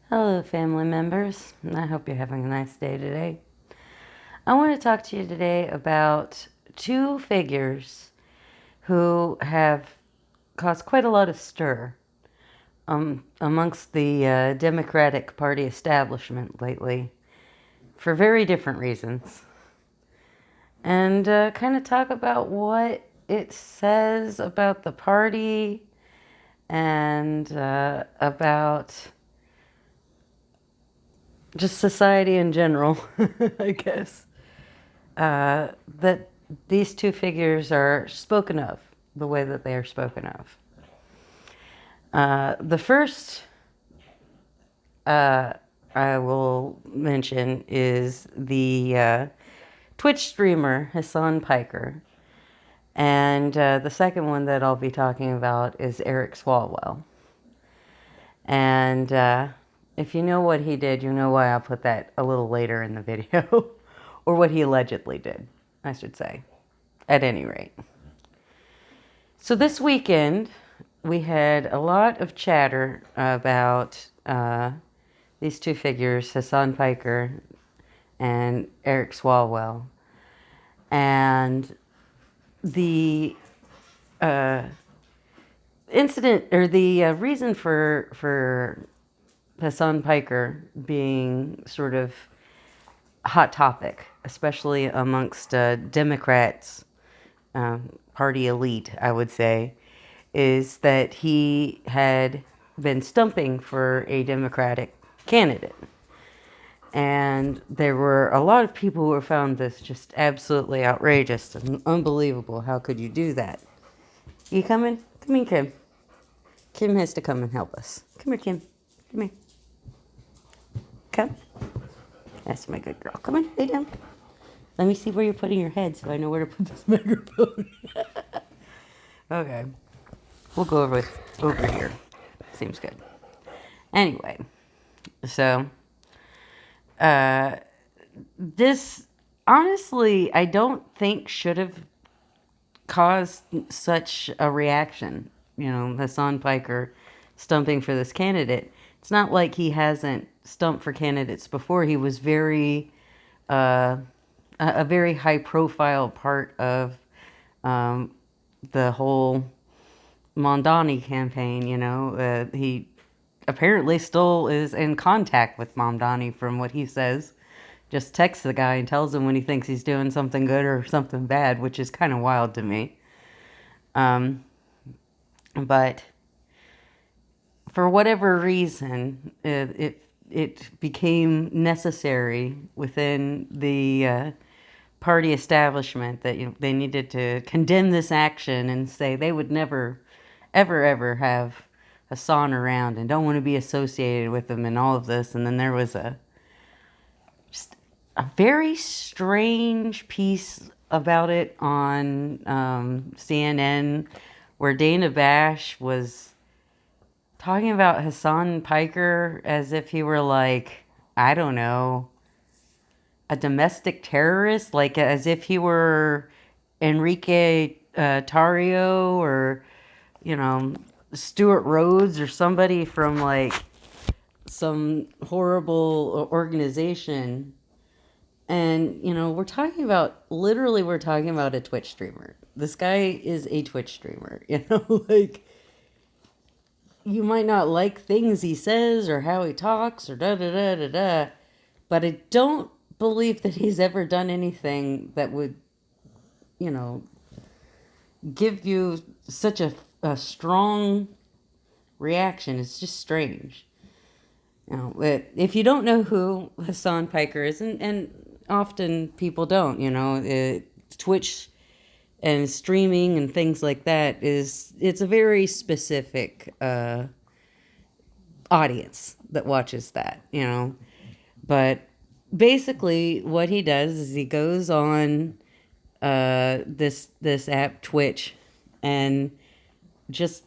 Hello, family members. I hope you're having a nice day today. I want to talk to you today about two figures who have caused quite a lot of stir amongst the Democratic Party establishment lately for very different reasons. And kind of talk about what it says about the party and about just society in general, I guess. That these two figures are spoken of the way that they are spoken of. The first I will mention is the Twitch streamer Hasan Piker. And the second one that I'll be talking about is Eric Swalwell. And if you know what he did, you know why I'll put that a little later in the video. Or what he allegedly did, I should say, at any rate. So this weekend, we had a lot of chatter about these two figures, Hasan Piker and Eric Swalwell. And the incident, or the reason for Hasan Piker being sort of hot topic, especially amongst Democrats, party elite, I would say, is that he had been stumping for a Democratic candidate. And there were a lot of people who found this just absolutely outrageous and unbelievable. How could you do that? You coming? Come in, Kim. Kim has to come and help us. Come here, Kim. Come here. Come. That's my good girl. Come on, lay down. Let me see where you're putting your head so I know where to put this microphone. Okay. We'll go over here. Seems good. Anyway, so this honestly I don't think should have caused such a reaction. You know, Hasan Piker stumping for this candidate. It's not like he hasn't stumped for candidates before. He was a very high profile part of the whole Mamdani campaign. You know, he apparently still is in contact with Mamdani from what he says. Just texts the guy and tells him when he thinks he's doing something good or something bad, which is kind of wild to me. But for whatever reason, it became necessary within the party establishment that they needed to condemn this action and say they would never, ever have Hasan around and don't want to be associated with him and all of this. And then there was just a very strange piece about it on CNN where Dana Bash was talking about Hasan Piker as if he were like, I don't know, a domestic terrorist, like as if he were Enrique Tarrio or, Stuart Rhodes or somebody from like some horrible organization. And, we're talking about a Twitch streamer. This guy is a Twitch streamer, like you might not like things he says or how he talks or da da da da da, but I don't believe that he's ever done anything that would, give you such a strong reaction. It's just strange. If you don't know who Hasan Piker is, and often people don't, Twitch and streaming and things like that it's a very specific audience that watches that, But basically what he does is he goes on this app Twitch and just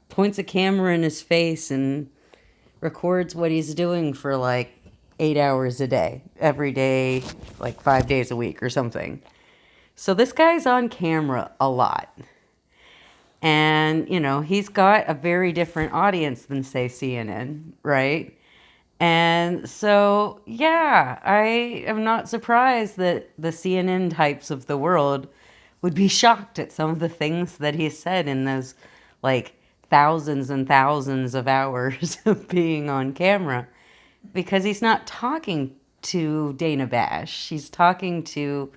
points a camera in his face and records what he's doing for like 8 hours a day, every day, like 5 days a week or something. So this guy's on camera a lot. And, he's got a very different audience than, say, CNN, right? And so, yeah, I am not surprised that the CNN types of the world would be shocked at some of the things that he said in those, like, thousands and thousands of hours of being on camera. Because he's not talking to Dana Bash, he's talking to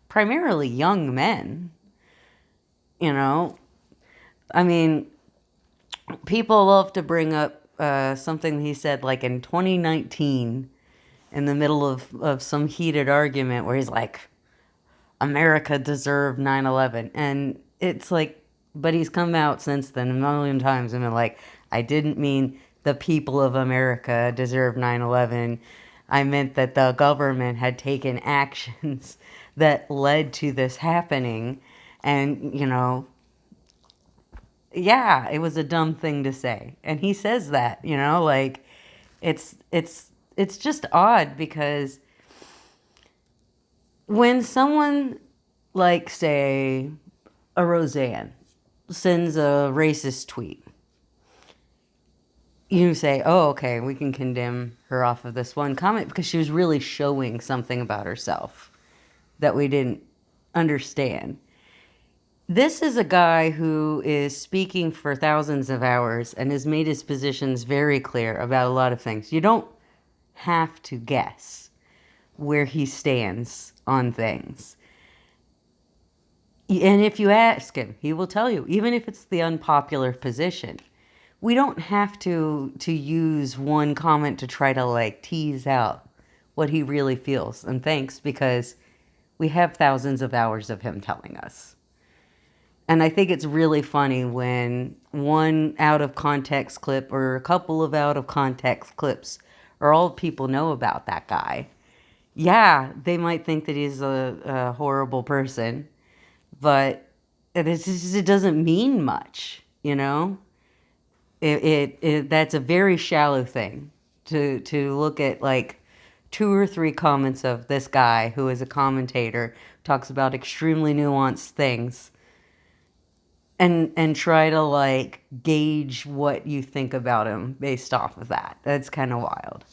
primarily young men, you know? I mean, people love to bring up something he said like in 2019 in the middle of some heated argument where he's like, America deserved 9/11. And it's like, but he's come out since then a million times and been like, I didn't mean the people of America deserve 9/11. I meant that the government had taken actions that led to this happening. And, yeah, it was a dumb thing to say. And he says that, like it's just odd because when someone like say a Roseanne sends a racist tweet, you say, "Oh, okay, we can condemn her off of this one comment because she was really showing something about herself that we didn't understand." This is a guy who is speaking for thousands of hours and has made his positions very clear about a lot of things. You don't have to guess where he stands on things. And if you ask him, he will tell you, even if it's the unpopular position. We don't have to use one comment to try to like tease out what he really feels and thinks, because we have thousands of hours of him telling us. And I think it's really funny when one out of context clip or a couple of out of context clips are all people know about that guy. Yeah, they might think that he's a horrible person, but it doesn't mean much, you know? That's a very shallow thing to look at like two or three comments of this guy who is a commentator, talks about extremely nuanced things, and try to like gauge what you think about him based off of that. That's kind of wild.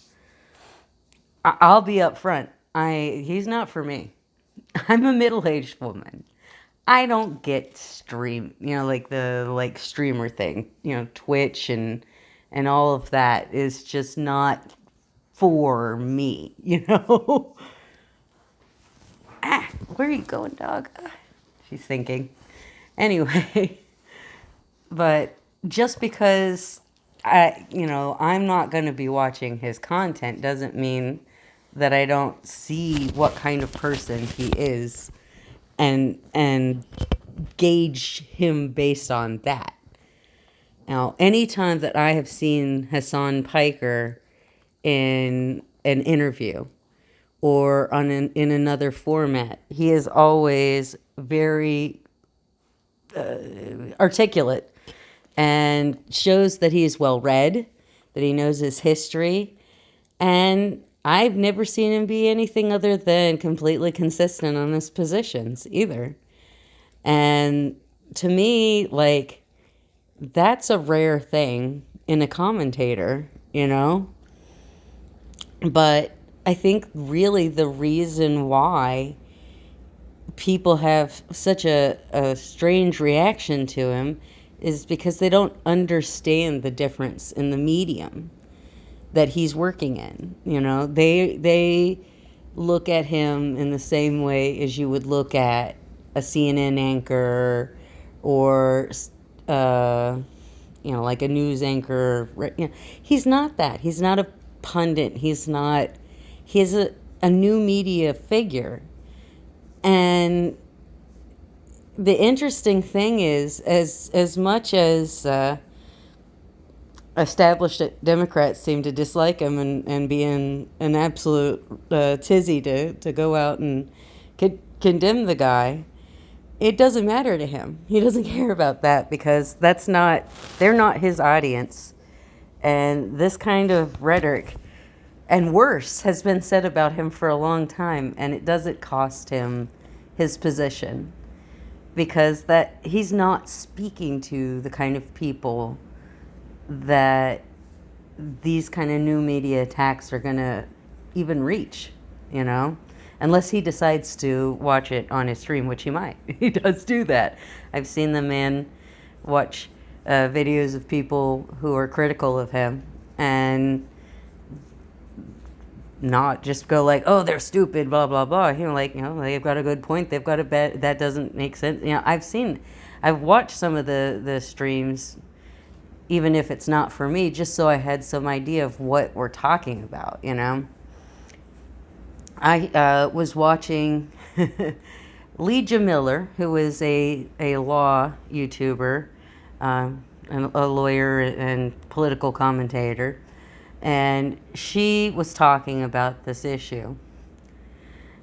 I'll be upfront. He's not for me. I'm a middle-aged woman. I don't get stream, like the like streamer thing, Twitch and all of that is just not for me. Where are you going, dog? She's thinking. Anyway, but just because I'm not going to be watching his content doesn't mean that I don't see what kind of person he is and gauge him based on that. Now, anytime that I have seen Hasan Piker in an interview or in another format, he is always very articulate and shows that he is well read, that he knows his history, and I've never seen him be anything other than completely consistent on his positions either. And to me, like, that's a rare thing in a commentator. But I think really the reason why people have such a strange reaction to him is because they don't understand the difference in the medium that he's working in. They look at him in the same way as you would look at a CNN anchor or like a news anchor. He's not that. He's not a pundit. He's a new media figure. And the interesting thing is, as much as established Democrats seem to dislike him and be in an absolute tizzy to go out and condemn the guy, it doesn't matter to him. He doesn't care about that because they're not his audience. And this kind of rhetoric and worse has been said about him for a long time, and it doesn't cost him his position, because that he's not speaking to the kind of people that these kind of new media attacks are going to even reach, you know? Unless he decides to watch it on his stream, which he might. He does do that. I've seen the man watch videos of people who are critical of him and not just go like, oh, they're stupid, blah, blah, blah. You know, like, you know, they've got a good point. They've got a bet. That doesn't make sense. You know, I've watched some of the streams, even if it's not for me, just so I had some idea of what we're talking about, you know. I was watching Lee Miller, who is a law YouTuber, and a lawyer and political commentator, and she was talking about this issue.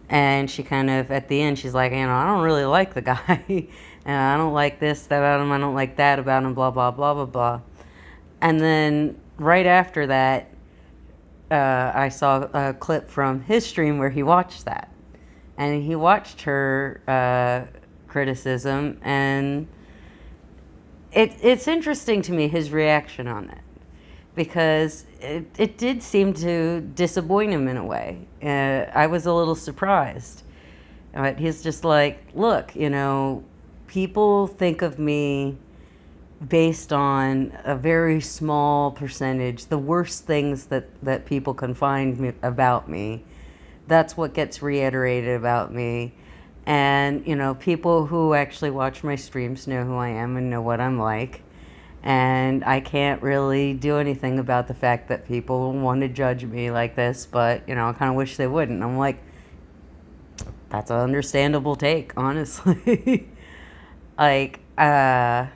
And she kind of, at the end, she's like, you know, I don't really like the guy. And I don't like this about him. I don't like that about him, blah, blah, blah, blah, blah. And then right after that, I saw a clip from his stream where he watched that. And he watched her criticism. And it's interesting to me, his reaction on it. Because it did seem to disappoint him in a way. I was a little surprised. But he's just like, look, you know, people think of me based on a very small percentage, the worst things that people can find about me. That's what gets reiterated about me. And, you know, people who actually watch my streams know who I am and know what I'm like. And I can't really do anything about the fact that people want to judge me like this, but, you know, I kind of wish they wouldn't. I'm like, that's an understandable take, honestly. Like, then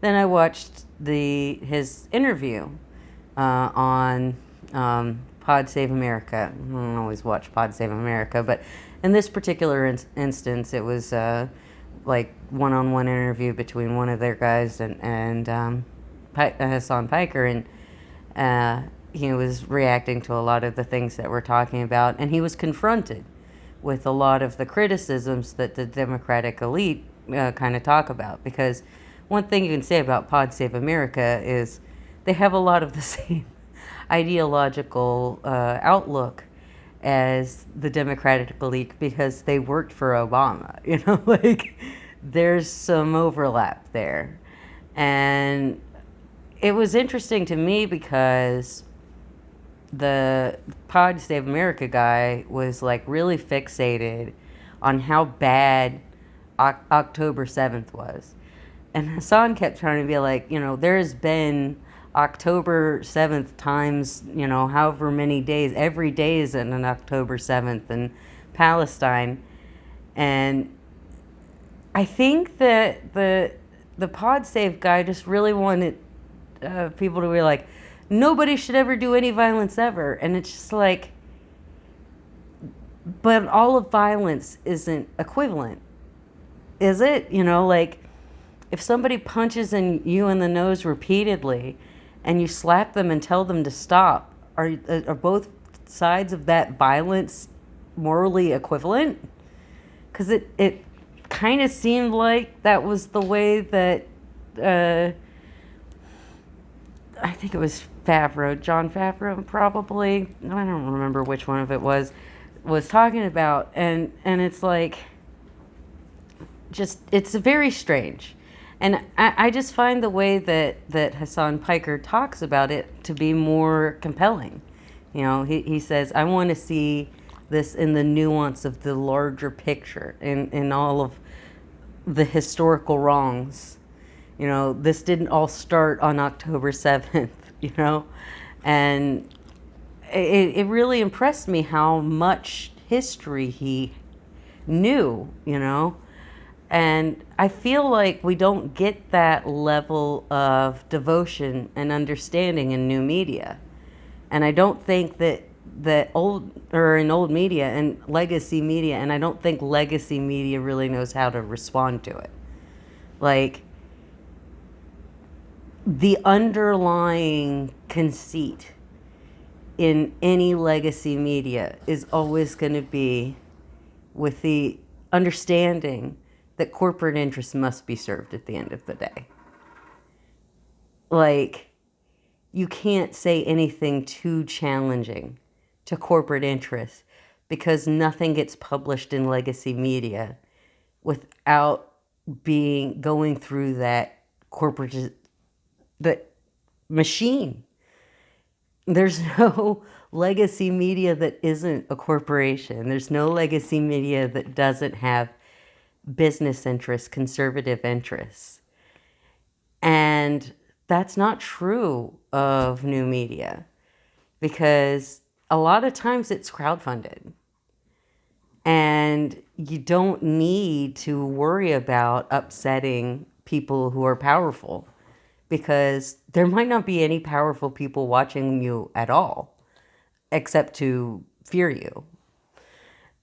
I watched his interview on Pod Save America. I don't always watch Pod Save America, but in this particular instance, it was like one-on-one interview between one of their guys and Hasan Piker, and he was reacting to a lot of the things that we're talking about, and he was confronted with a lot of the criticisms that the Democratic elite kind of talk about. Because one thing you can say about Pod Save America is they have a lot of the same ideological outlook as the Democratic elite, because they worked for Obama, you know, like there's some overlap there. And it was interesting to me because the Pod Save America guy was like really fixated on how bad October 7th was. And Hasan kept trying to be like, you know, there's been October 7th times, you know, however many days, every day is an October 7th in Palestine. And I think that the Pod Save guy just really wanted people to be like, nobody should ever do any violence ever. And it's just like, but all of violence isn't equivalent, is it? You know, like if somebody punches you in the nose repeatedly and you slap them and tell them to stop, are both sides of that violence morally equivalent? Because it kind of seemed like that was the way that I think it was John Favreau probably, I don't remember which one of it was talking about. And it's like, just, it's very strange. And I just find the way that Hasan Piker talks about it to be more compelling. You know, he says, I want to see this in the nuance of the larger picture, in all of the historical wrongs. You know, this didn't all start on October 7th, you know? And it really impressed me how much history he knew, you know? And I feel like we don't get that level of devotion and understanding in new media. And I don't think that in old media and legacy media, and I don't think legacy media really knows how to respond to it. Like, the underlying conceit in any legacy media is always going to be with the understanding that corporate interests must be served at the end of the day. Like, you can't say anything too challenging to corporate interests because nothing gets published in legacy media without being going through that corporate the machine. There's no legacy media that isn't a corporation. There's no legacy media that doesn't have business interests, conservative interests. And that's not true of new media because a lot of times it's crowdfunded. And you don't need to worry about upsetting people who are powerful because there might not be any powerful people watching you at all except to fear you.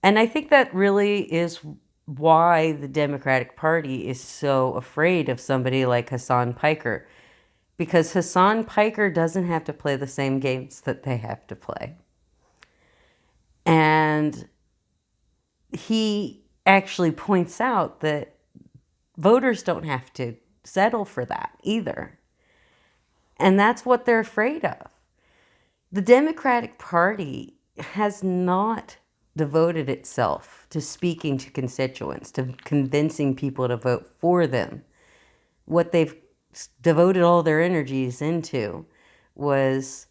And I think that really is why the Democratic Party is so afraid of somebody like Hasan Piker, because Hasan Piker doesn't have to play the same games that they have to play. And he actually points out that voters don't have to settle for that either. And that's what they're afraid of. The Democratic Party has not devoted itself to speaking to constituents, to convincing people to vote for them. What they've devoted all their energies into was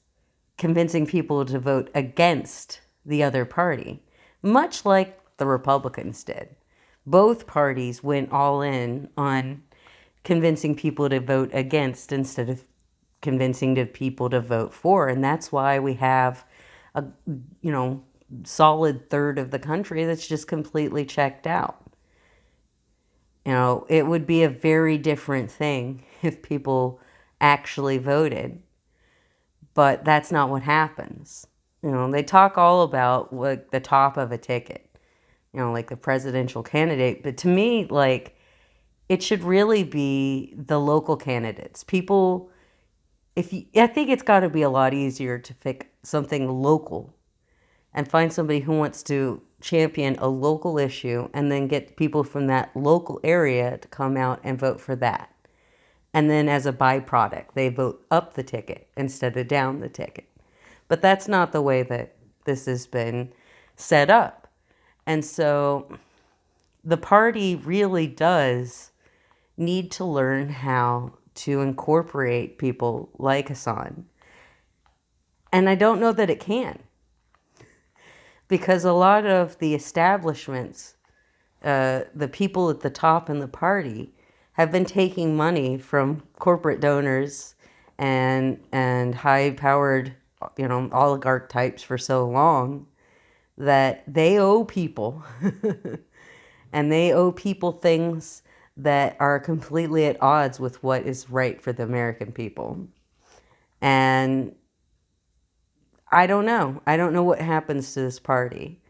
convincing people to vote against the other party, much like the Republicans did. Both parties went all in on convincing people to vote against instead of convincing the people to vote for. And that's why we have a solid third of the country that's just completely checked out. It would be a very different thing if people actually voted, but that's not what happens. They talk all about like the top of a ticket, like the presidential candidate, but to me, like, it should really be the local candidates. People, I think it's got to be a lot easier to pick something local and find somebody who wants to champion a local issue and then get people from that local area to come out and vote for that. And then as a byproduct, they vote up the ticket instead of down the ticket. But that's not the way that this has been set up. And so the party really does need to learn how to incorporate people like Hasan. And I don't know that it can. Because a lot of the establishments, the people at the top in the party, have been taking money from corporate donors and high-powered, oligarch types for so long that they owe people. And they owe people things that are completely at odds with what is right for the American people. And I don't know. I don't know what happens to this party.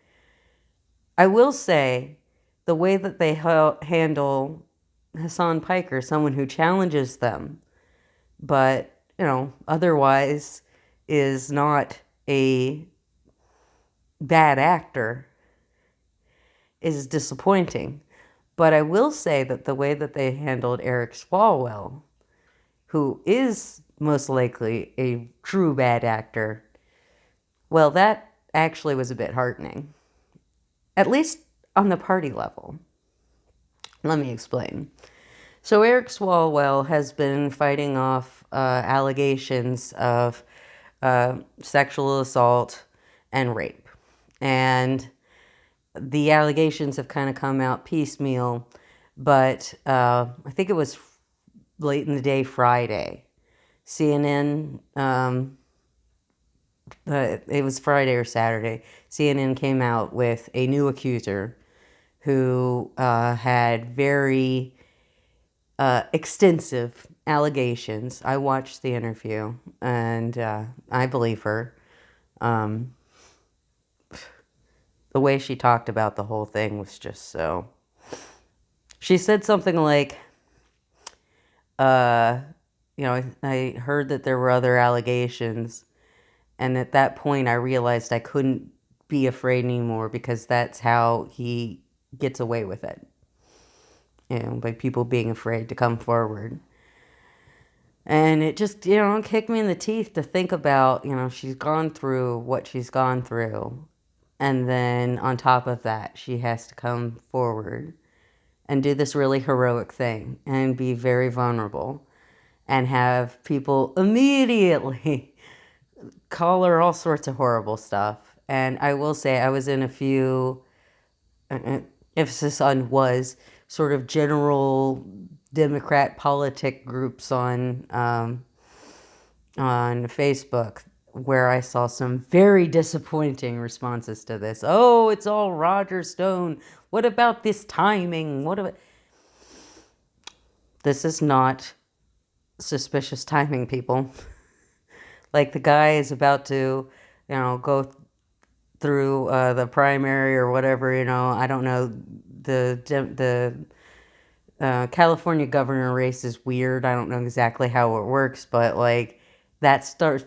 I will say the way that they handle Hasan Piker, someone who challenges them, but, otherwise is not a bad actor, is disappointing. But I will say that the way that they handled Eric Swalwell, who is most likely a true bad actor, well, that actually was a bit heartening. At least on the party level. Let me explain. So Eric Swalwell has been fighting off allegations of sexual assault and rape. And the allegations have kind of come out piecemeal, but I think it was late in the day Friday. CNN, it was Friday or Saturday, CNN came out with a new accuser who had very extensive allegations. I watched the interview, and I believe her. The way she talked about the whole thing was just so... She said something like, I heard that there were other allegations, and at that point I realized I couldn't be afraid anymore because that's how he gets away with it. By people being afraid to come forward. And it just, kicked me in the teeth to think about, she's gone through what she's gone through. And then on top of that, she has to come forward and do this really heroic thing and be very vulnerable and have people immediately call her all sorts of horrible stuff. And I will say, I was in a few, emphasis on was, sort of general Democrat politic groups on Facebook where I saw some very disappointing responses to this. Oh, it's all Roger Stone. What about this timing? What about... This is not suspicious timing, people. Like, the guy is about to, go through the primary or whatever, I don't know. The California governor race is weird. I don't know exactly how it works, but like that starts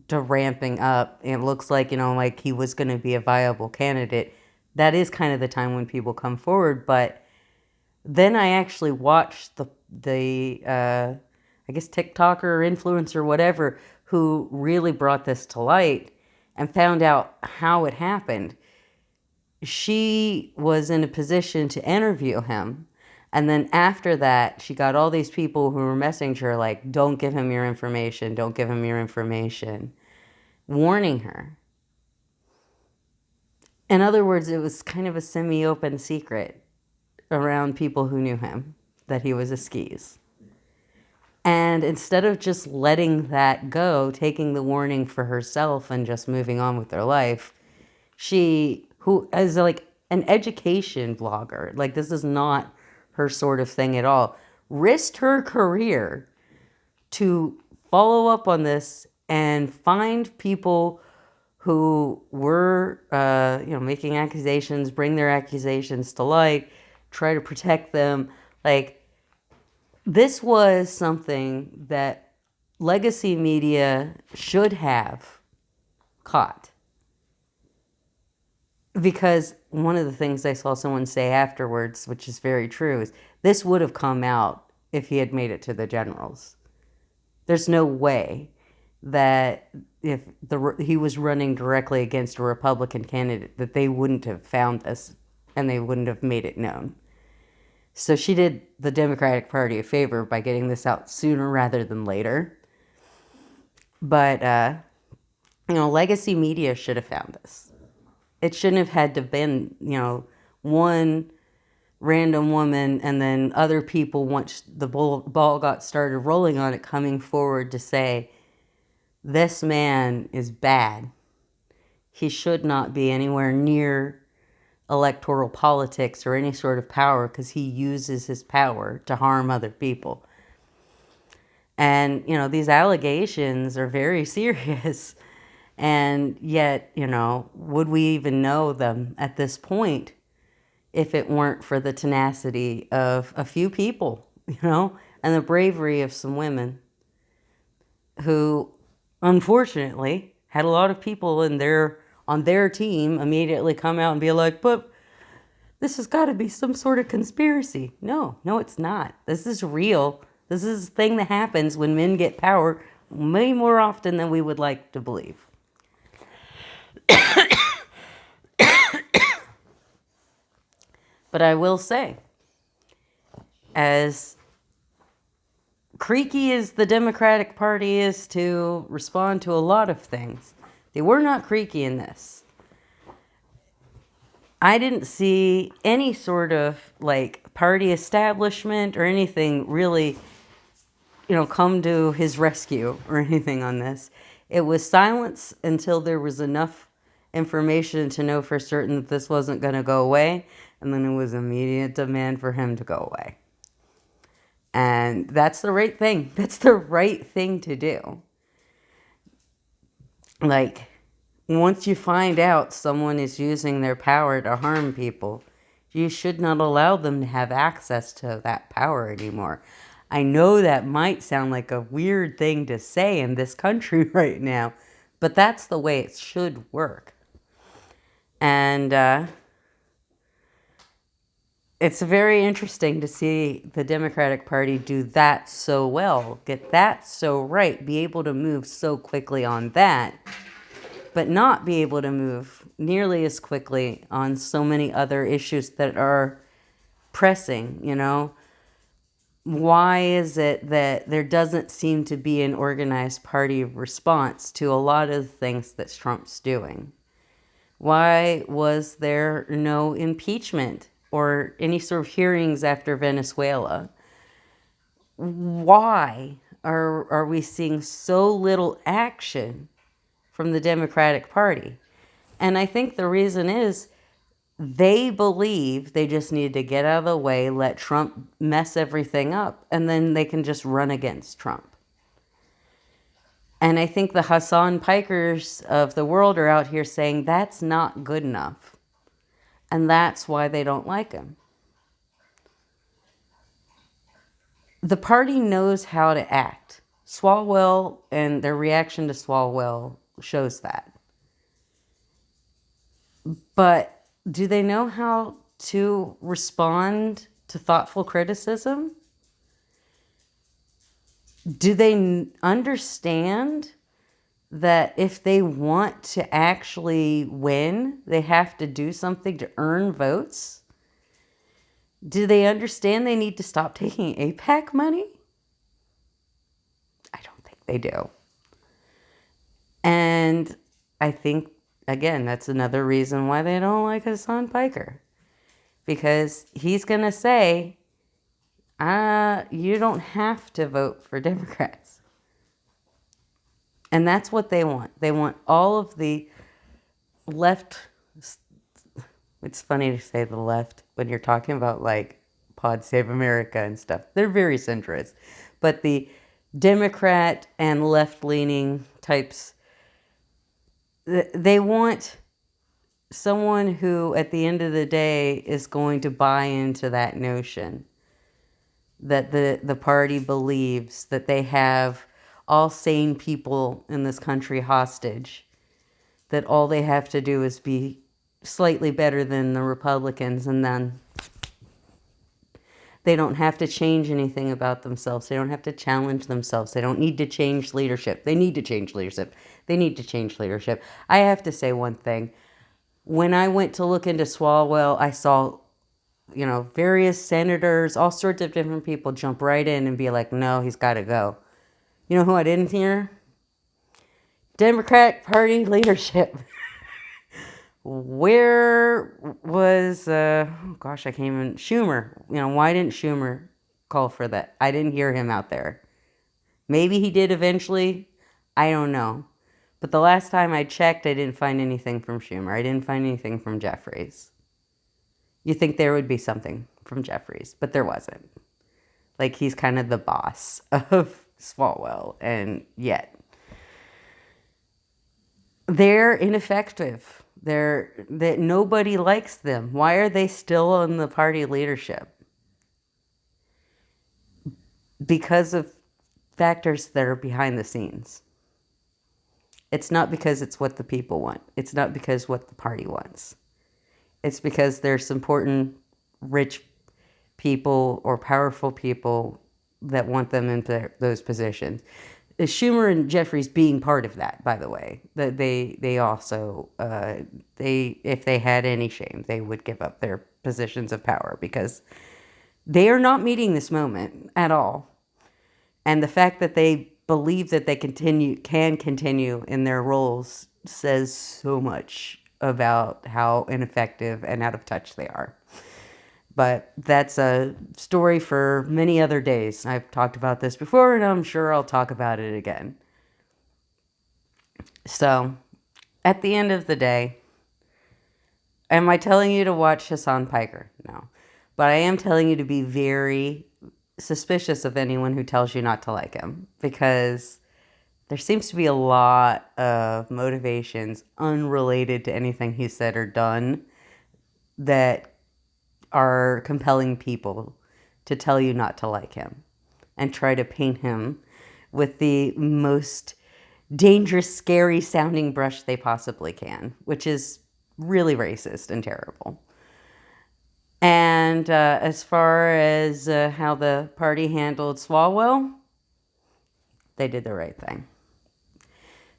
to ramping up. It looks like, like he was going to be a viable candidate. That is kind of the time when people come forward. But then I actually watched the I guess TikToker or influencer, whatever, who really brought this to light and found out how it happened. She was in a position to interview him. And then after that, she got all these people who were messaging her like, don't give him your information, don't give him your information, warning her. In other words, it was kind of a semi-open secret around people who knew him that he was a skis. And instead of just letting that go, taking the warning for herself and just moving on with their life, she, who is like an education blogger, like this is not her sort of thing at all, risked her career to follow up on this and find people who were, making accusations, bring their accusations to light, try to protect them. Like, this was something that legacy media should have caught. Because one of the things I saw someone say afterwards, which is very true, is this would have come out if he had made it to the generals. There's no way that if he was running directly against a Republican candidate that they wouldn't have found this and they wouldn't have made it known. So she did the Democratic Party a favor by getting this out sooner rather than later. But, legacy media should have found this. It shouldn't have had to been, one random woman and then other people, once the ball got started rolling on it, coming forward to say, this man is bad. He should not be anywhere near electoral politics or any sort of power because he uses his power to harm other people. And, these allegations are very serious. And yet, would we even know them at this point if it weren't for the tenacity of a few people, and the bravery of some women who, unfortunately, had a lot of people on their team immediately come out and be like, but this has got to be some sort of conspiracy. No, it's not. This is real. This is a thing that happens when men get power way more often than we would like to believe. But I will say, as creaky as the Democratic Party is to respond to a lot of things, they were not creaky in this. I didn't see any sort of like party establishment or anything really, come to his rescue or anything on this. It was silence until there was enough information to know for certain that this wasn't going to go away. And then it was immediate demand for him to go away. And that's the right thing. That's the right thing to do. Like, once you find out someone is using their power to harm people, you should not allow them to have access to that power anymore. I know that might sound like a weird thing to say in this country right now, but that's the way it should work. And it's very interesting to see the Democratic Party do that so well, get that so right, be able to move so quickly on that, but not be able to move nearly as quickly on so many other issues that are pressing, you know? Why is it that there doesn't seem to be an organized party response to a lot of the things that Trump's doing? Why was there no impeachment or any sort of hearings after Venezuela? Why are we seeing so little action from the Democratic Party? And I think the reason is they believe they just need to get out of the way, let Trump mess everything up, and then they can just run against Trump. And I think the Hasan Pikers of the world are out here saying that's not good enough. And that's why they don't like him. The party knows how to act. Swalwell and their reaction to Swalwell shows that. But do they know how to respond to thoughtful criticism? Do they understand that if they want to actually win, they have to do something to earn votes? Do they understand they need to stop taking AIPAC money? I don't think they do. And I think, again, that's another reason why they don't like Hasan Piker. Because he's going to say, you don't have to vote for Democrats. And that's what they want. They want all of the left. It's funny to say the left when you're talking about like Pod Save America and stuff. They're very centrist. But the Democrat and left-leaning types, they want someone who at the end of the day is going to buy into that notion that the party believes that they have all sane people in this country hostage, that all they have to do is be slightly better than the Republicans, and then they don't have to change anything about themselves. They don't have to challenge themselves. They don't need to change leadership. They need to change leadership. They need to change leadership. I have to say one thing. When I went to look into Swalwell, I saw, various senators, all sorts of different people jump right in and be like, no, he's got to go. You know who I didn't hear? Democratic Party leadership. Where was, I can't even, Schumer. Why didn't Schumer call for that? I didn't hear him out there. Maybe he did eventually. I don't know. But the last time I checked, I didn't find anything from Schumer. I didn't find anything from Jeffries. You think there would be something from Jeffries, but there wasn't. Like, he's kind of the boss of Swalwell, and yet they're ineffective. That nobody likes them. Why are they still in the party leadership? Because of factors that are behind the scenes. It's not because it's what the people want. It's not because what the party wants. It's because there's important, rich people or powerful people that want them into those positions. Schumer and Jeffries being part of that, by the way. That they also, if they had any shame, they would give up their positions of power because they are not meeting this moment at all. And the fact that they believe that they can continue in their roles says so much about how ineffective and out of touch they are. But that's a story for many other days. I've talked about this before, and I'm sure I'll talk about it again. So, at the end of the day, am I telling you to watch Hasan Piker? No. But I am telling you to be very suspicious of anyone who tells you not to like him, because there seems to be a lot of motivations unrelated to anything he said or done that are compelling people to tell you not to like him and try to paint him with the most dangerous, scary sounding brush they possibly can, which is really racist and terrible. And as far as how the party handled Swalwell, they did the right thing.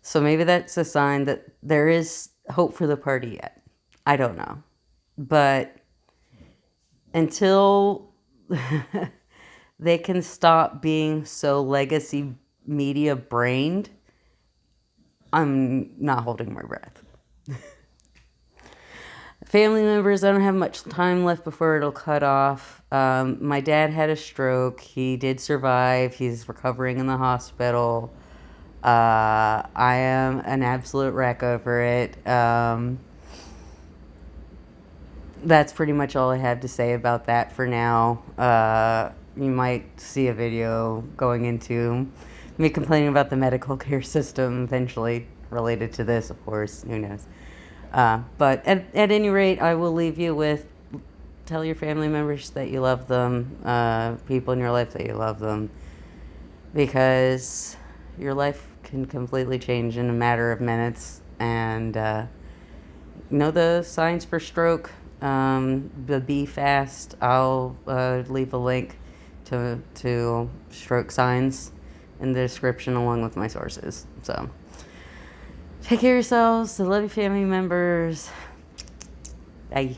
So maybe that's a sign that there is hope for the party yet. I don't know. But until they can stop being so legacy media brained, I'm not holding my breath. Family members, I don't have much time left before it'll cut off. My dad had a stroke. He did survive. He's recovering in the hospital. I am an absolute wreck over it. That's pretty much all I have to say about that for now. You might see a video going into me complaining about the medical care system eventually related to this, of course. Who knows? But at any rate, I will leave you with tell your family members that you love them, people in your life that you love them, because your life can completely change in a matter of minutes. And know the signs for stroke, the Be Fast. I'll leave a link to stroke signs in the description along with my sources. So take care of yourselves. I love your family members. Bye.